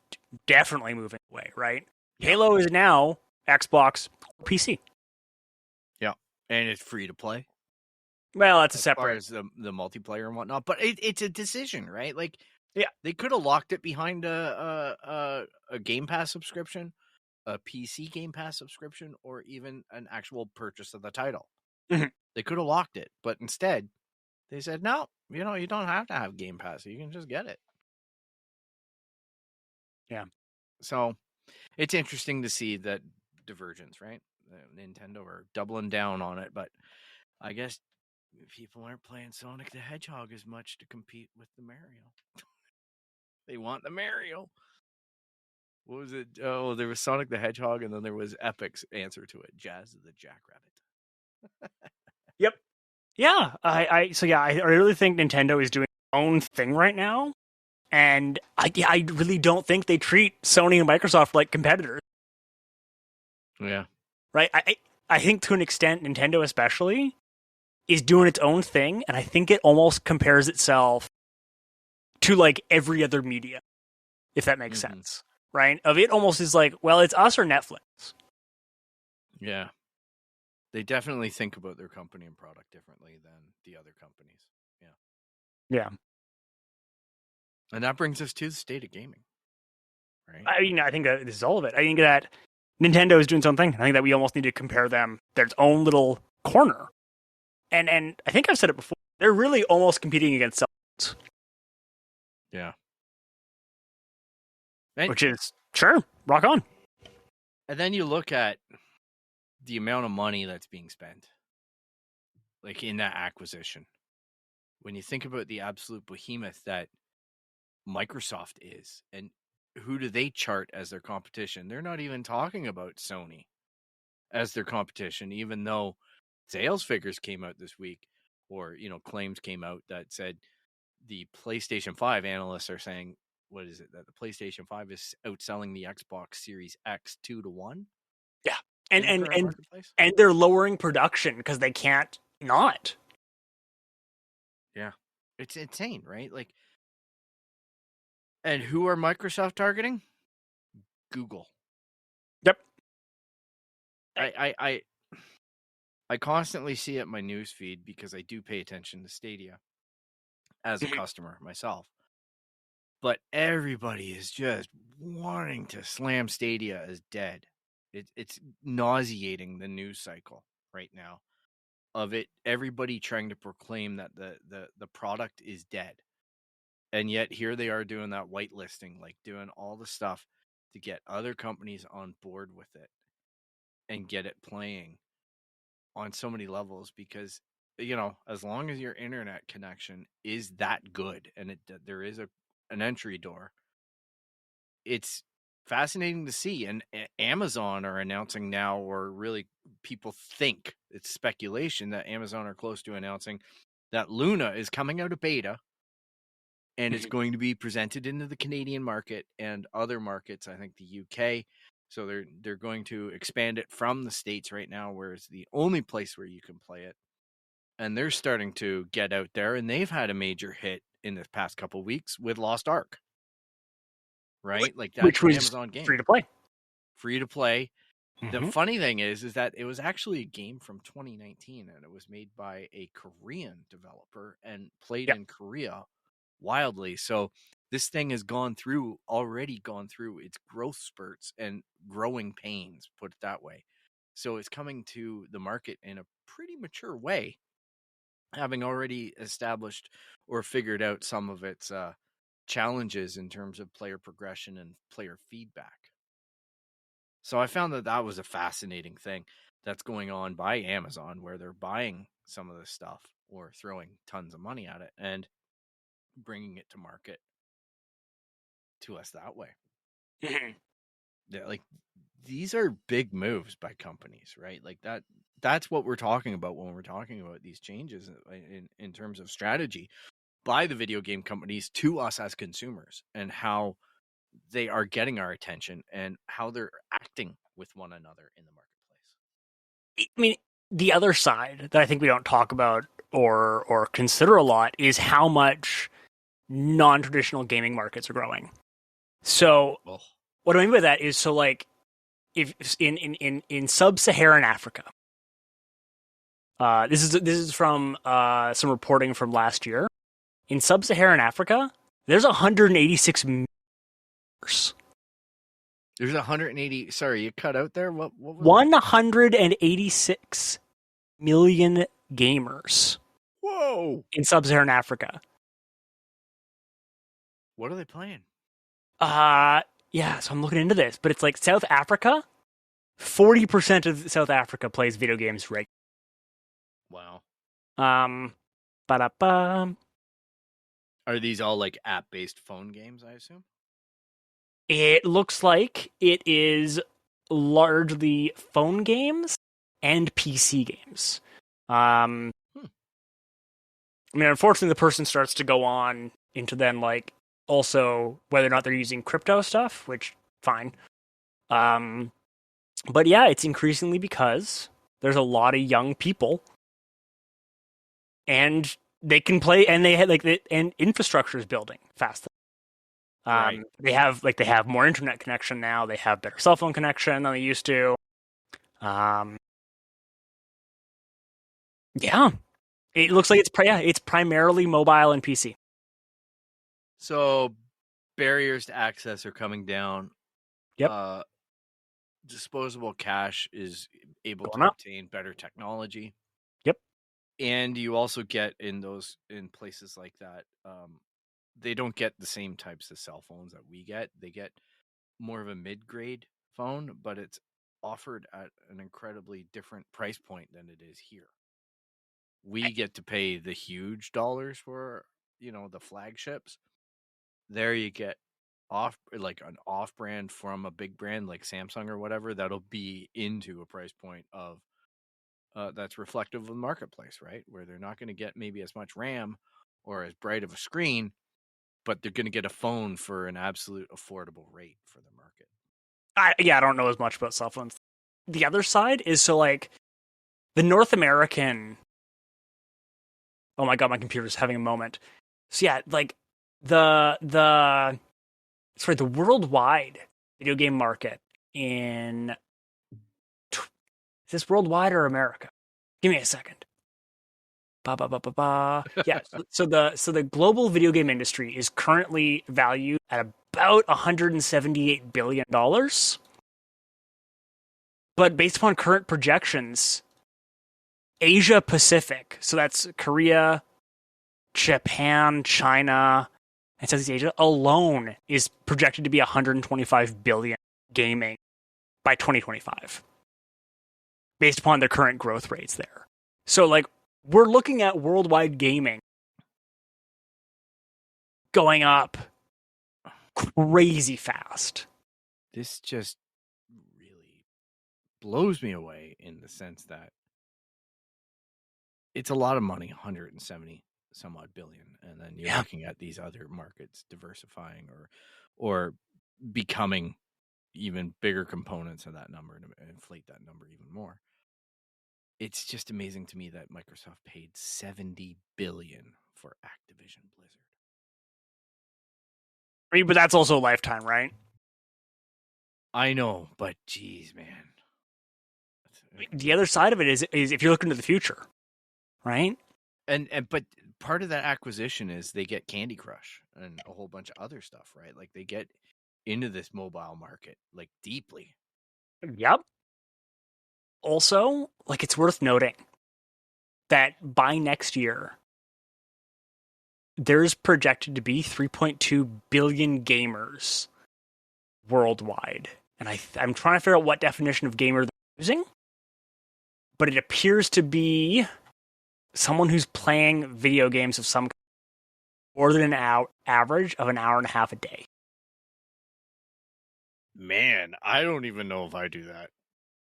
definitely moving away, right? Yeah. Halo is now Xbox or PC. Yeah. And it's free to play. Well, that's a separate... As the multiplayer and whatnot. But it's a decision, right? Like, yeah, they could have locked it behind a Game Pass subscription, a PC Game Pass subscription or even an actual purchase of the title. Mhm. They could have locked it, but instead they said, no, you don't have to have Game Pass. You can just get it. Yeah. So it's interesting to see that divergence, right? Nintendo are doubling down on it, but I guess people aren't playing Sonic the Hedgehog as much to compete with the Mario. They want the Mario. What was it? Oh, there was Sonic the Hedgehog, and then there was Epic's answer to it, Jazz the Jackrabbit. Yep. Yeah. I really think Nintendo is doing their own thing right now. And I really don't think they treat Sony and Microsoft like competitors. Yeah. Right? I think to an extent, Nintendo especially, is doing its own thing, and I think it almost compares itself to like every other media, if that makes sense. Right? Of it almost is like, well, it's us or Netflix. Yeah. They definitely think about their company and product differently than the other companies. Yeah. Yeah. And that brings us to the state of gaming. Right? I mean, I think that this is all of it. I think that Nintendo is doing its own thing. I think that we almost need to compare them their own little corner. And I think I've said it before. They're really almost competing against cell phones. Yeah. Which is, sure, rock on. And then you look at the amount of money that's being spent, like in that acquisition. When you think about the absolute behemoth that Microsoft is, and who do they chart as their competition? They're not even talking about Sony as their competition, even though sales figures came out this week, or claims came out that said the PlayStation 5 analysts are saying, what is it, that the PlayStation 5 is outselling the Xbox Series X 2-1? Yeah. And they're lowering production because they can't not. Yeah. It's insane, right? Like, and who are Microsoft targeting? Google. Yep. I constantly see it in my news feed because I do pay attention to Stadia as a customer myself. But everybody is just wanting to slam Stadia as dead. It's nauseating, the news cycle right now of it. Everybody trying to proclaim that the product is dead. And yet here they are doing that whitelisting, like doing all the stuff to get other companies on board with it and get it playing on so many levels, because as long as your internet connection is that good and there is an entry door, it's fascinating to see. And Amazon are announcing now, or really people think it's speculation that Amazon are close to announcing that Luna is coming out of beta and it's going to be presented into the Canadian market and other markets, I think the UK. So they're going to expand it from the States right now, where it's the only place where you can play it. And they're starting to get out there, and they've had a major hit in the past couple of weeks with Lost Ark. Right? Like that's which was Amazon game. Free to play. Free to play. The funny thing is that it was actually a game from 2019, and it was made by a Korean developer and played in Korea wildly. So this thing has already gone through its growth spurts and growing pains, put it that way. So it's coming to the market in a pretty mature way, having already established or figured out some of its challenges in terms of player progression and player feedback. So I found that was a fascinating thing that's going on by Amazon, where they're buying some of this stuff or throwing tons of money at it and bringing it to market to us that way. Yeah, like these are big moves by companies, right? Like that's what we're talking about when we're talking about these changes in terms of strategy by the video game companies to us as consumers, and how they are getting our attention and how they're acting with one another in the marketplace. I mean, the other side that I think we don't talk about or consider a lot is how much non-traditional gaming markets are growing. So what I mean by that is, so like if in sub-Saharan Africa, this is from some reporting from last year. In sub-Saharan Africa, there's 186 million. There's 180. Sorry, you cut out there. What was 186 million gamers Whoa! in sub-Saharan Africa. What are they playing? Yeah, so I'm looking into this, but it's like South Africa, 40% of South Africa plays video games regularly. Wow. Ba-da-ba. Are these all like app-based phone games, I assume? It looks like it is largely phone games and PC games. I mean, unfortunately, the person starts to go on into then like also whether or not they're using crypto stuff, which fine. But yeah, it's increasingly because there's a lot of young people, and they can play, and they had and infrastructure is building fast. Right. They have more internet connection now. They have better cell phone connection than they used to. Yeah, it looks like it's primarily mobile and PC. So barriers to access are coming down. Yep. Disposable cash is able Going to up. obtain better technology. Yep. And you also get in places like that, they don't get the same types of cell phones that we get. They get more of a mid-grade phone, but it's offered at an incredibly different price point than it is here. We get to pay the huge dollars for, the flagships. There you get an off-brand from a big brand like Samsung or whatever that'll be into a price point of that's reflective of the marketplace, right? Where they're not going to get maybe as much RAM or as bright of a screen, but they're going to get a phone for an absolute affordable rate for the market. I don't know as much about cell phones. The other side is the North American. Oh my god, my computer's having a moment. So yeah, the worldwide video game market is this worldwide or America? Give me a second. Yeah, so the global video game industry is currently valued at about $178 billion. But based upon current projections, Asia Pacific, so that's Korea, Japan, China, and Southeast Asia alone is projected to be $125 billion gaming by 2025. Based upon their current growth rates there. So we're looking at worldwide gaming going up crazy fast. This just really blows me away in the sense that it's a lot of money, 170 some odd billion, and then you're looking at these other markets diversifying or becoming even bigger components of that number and inflate that number even more. It's just amazing to me that Microsoft paid $70 billion for Activision Blizzard. I mean, but that's also a lifetime, right? I know, but geez, man. The other side of it is if you're looking to the future, right? But part of that acquisition is they get Candy Crush and a whole bunch of other stuff, right? Like they get into this mobile market deeply. Yep. Also, it's worth noting that by next year, there's projected to be 3.2 billion gamers worldwide. And I'm trying to figure out what definition of gamer they're using, but it appears to be someone who's playing video games of some kind more than an average of an hour and a half a day. Man, I don't even know if I do that.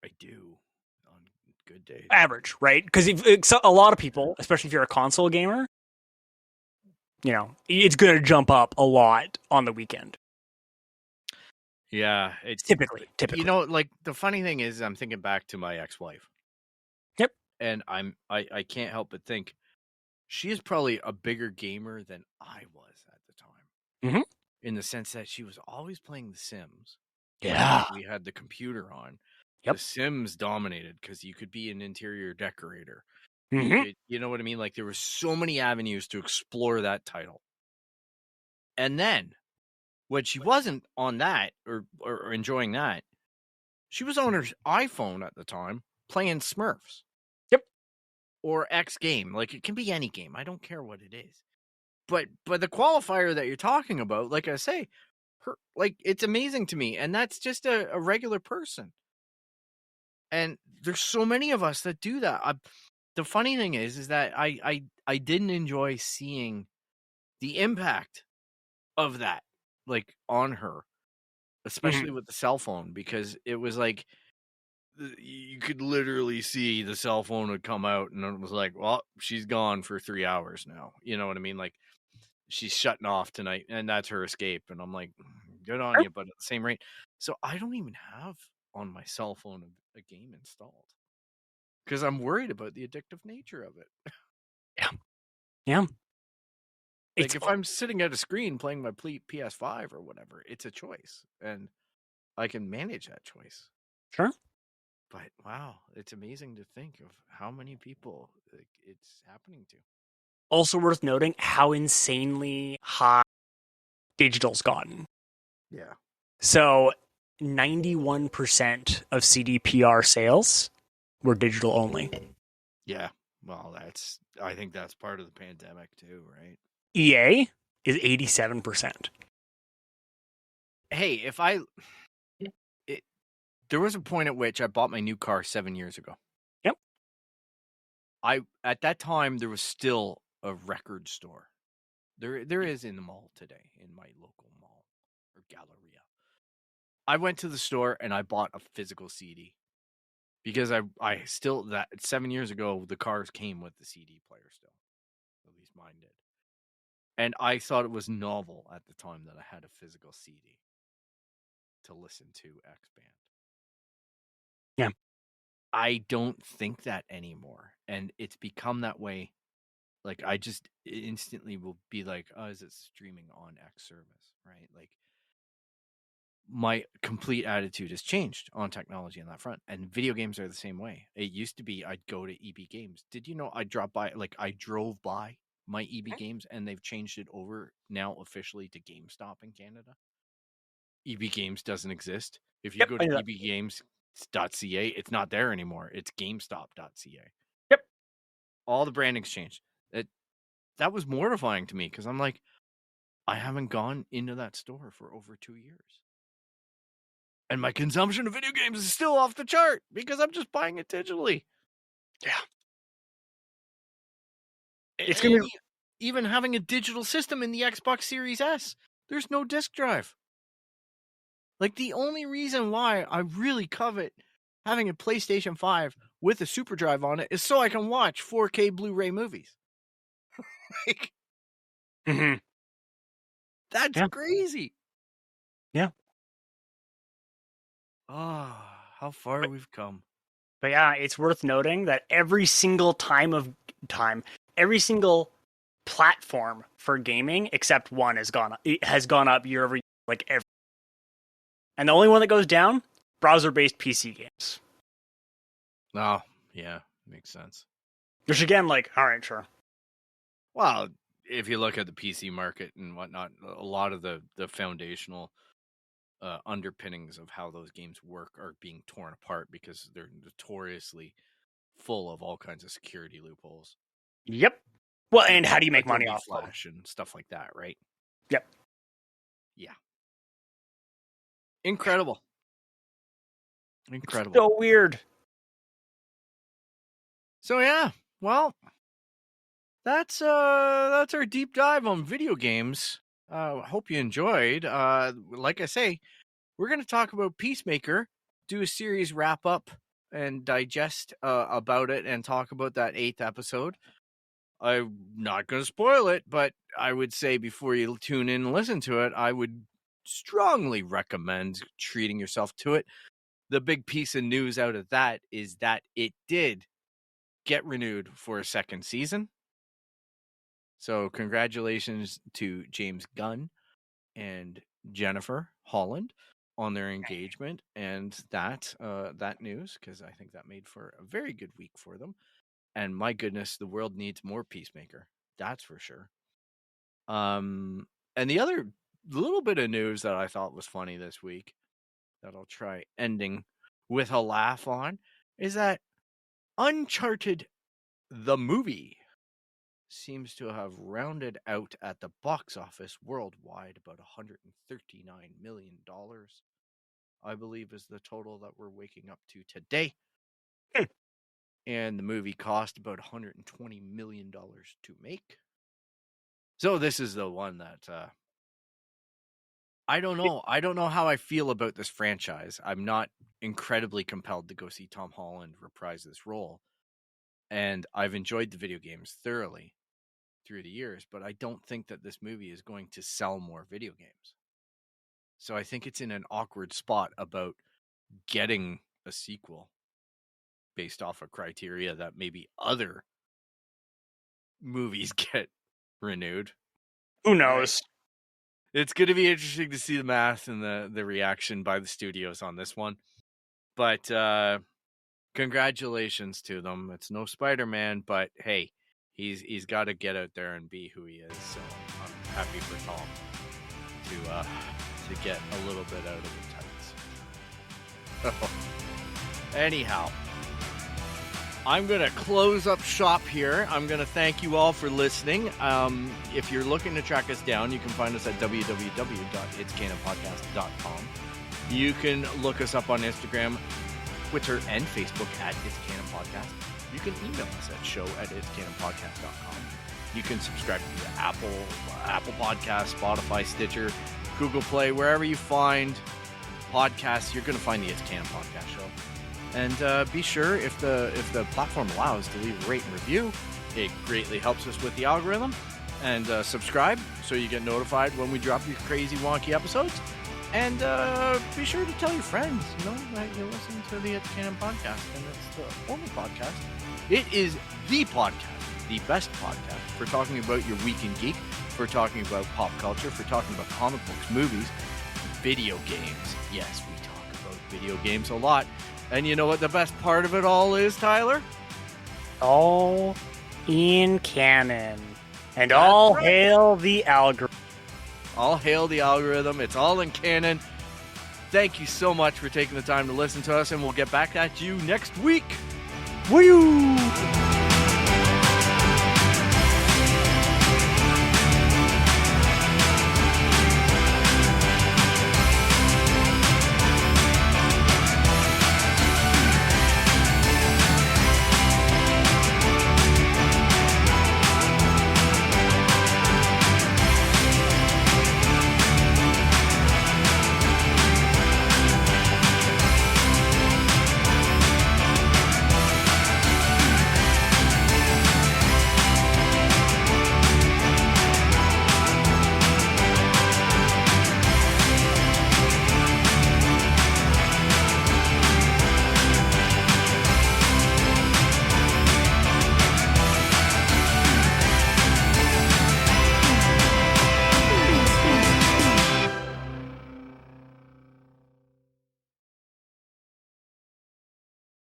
I do on good days. Average, right? Because a lot of people, especially if you're a console gamer, it's going to jump up a lot on the weekend. Yeah, it's typically. The funny thing is, I'm thinking back to my ex-wife. Yep. And I can't help but think she is probably a bigger gamer than I was at the time. Mm-hmm. In the sense that she was always playing The Sims. Yeah. We had the computer on. Yep. The Sims dominated because you could be an interior decorator. Mm-hmm. You know what I mean? There were so many avenues to explore that title. And then When she wasn't on that or enjoying that, she was on her iPhone at the time playing Smurfs. Yep. Or X game. Like, it can be any game. I don't care what it is. But the qualifier that you're talking about, like I say, it's amazing to me. And that's just a regular person. And there's so many of us that do that. The funny thing is that I didn't enjoy seeing the impact of that, like, on her, especially with the cell phone, because it was like you could literally see the cell phone would come out and it was like, well, she's gone for 3 hours now. You know what I mean? Like, she's shutting off tonight and that's her escape. And I'm like, good on you, but at the same rate. So I don't even have on my cell phone a game installed because I'm worried about the addictive nature of it. Yeah. Like, if I'm sitting at a screen playing my PS5 or whatever, it's a choice, and I can manage that choice. Sure. But wow, it's amazing to think of how many people it's happening to. Also worth noting how insanely high digital's gotten. Yeah. So 91% of CDPR sales were digital only. Yeah. Well, I think that's part of the pandemic too, right? EA is 87%. Hey, there was a point at which I bought my new car 7 years ago. Yep. At that time, there was still a record store. There is in the mall today, in my local mall or galleria. I went to the store and I bought a physical CD because I still, that 7 years ago, the cars came with the CD player still. At least mine did. And I thought it was novel at the time that I had a physical CD to listen to X Band. Yeah. I don't think that anymore. And it's become that way. Like, I just instantly will be like, oh, is it streaming on X service? Right? Like, my complete attitude has changed on technology on that front. And video games are the same way. It used to be I'd go to EB Games. Did you know I drove by my EB Games and they've changed it over now officially to GameStop in Canada? EB Games doesn't exist. If you go to ebgames.ca, it's not there anymore. It's GameStop.ca. Yep. All the branding's changed. That was mortifying to me because I'm like, I haven't gone into that store for over 2 years. And my consumption of video games is still off the chart because I'm just buying it digitally. Yeah. It's going to be even having a digital system in the Xbox Series S. There's no disc drive. Like, the only reason why I really covet having a PlayStation 5 with a super drive on it is so I can watch 4K Blu-ray movies. Like, that's crazy. Yeah. Oh, how far we've come. But yeah, it's worth noting that every single every single platform for gaming except one has gone up year over year, like every. And the only one that goes down, browser-based PC games. Oh, yeah, makes sense. Which again, like, all right, sure. Well, if you look at the PC market and whatnot, a lot of the foundational underpinnings of how those games work are being torn apart because they're notoriously full of all kinds of security loopholes. Yep. Well, and how do you make money off Flash and stuff like that, right? Yep. Yeah. Incredible. So weird. So yeah, well, that's our deep dive on video games. Hope you enjoyed. Like I say, we're going to talk about Peacemaker, do a series wrap up and digest about it and talk about that 8th episode. I'm not going to spoil it, but I would say before you tune in and listen to it, I would strongly recommend treating yourself to it. The big piece of news out of that is that it did get renewed for a 2nd season. So congratulations to James Gunn and Jennifer Holland on their engagement and that news, because I think that made for a very good week for them. And my goodness, the world needs more Peacemaker. That's for sure. And the other little bit of news that I thought was funny this week that I'll try ending with a laugh on is that Uncharted the movie seems to have rounded out at the box office worldwide about $139 million, I believe is the total that we're waking up to today. And the movie cost about $120 million to make. So this is the one that I don't know. I don't know how I feel about this franchise. I'm not incredibly compelled to go see Tom Holland reprise this role. And I've enjoyed the video games thoroughly through the years, but I don't think that this movie is going to sell more video games. So I think it's in an awkward spot about getting a sequel based off of criteria that maybe other movies get renewed. Who knows? It's going to be interesting to see the math and the reaction by the studios on this one. But congratulations to them. It's no Spider-Man, but hey, he's got to get out there and be who he is. So I'm happy for Tom to get a little bit out of the tights. Anyhow, I'm going to close up shop here. I'm going to thank you all for listening. If you're looking to track us down, you can find us at www.itscanonpodcast.com. You can look us up on Instagram, Twitter, and Facebook at It's Canon Podcast. You can email us at show@itscanonpodcast.com. You can subscribe to Apple Podcasts, Spotify, Stitcher, Google Play, wherever you find podcasts, you're going to find the It's Canon Podcast show. And be sure, if the platform allows, to leave a rate and review. It greatly helps us with the algorithm. And subscribe so you get notified when we drop these crazy wonky episodes. And be sure to tell your friends, that you're listening to the It's Canon Podcast. And it's the only podcast. It is the podcast, the best podcast for talking about your week in geek, for talking about pop culture, for talking about comic books, movies, video games. Yes, we talk about video games a lot. And you know what the best part of it all is, Tyler? All in canon. And all hail the algorithm. All hail the algorithm. It's all in canon. Thank you so much for taking the time to listen to us, and we'll get back at you next week. Woo!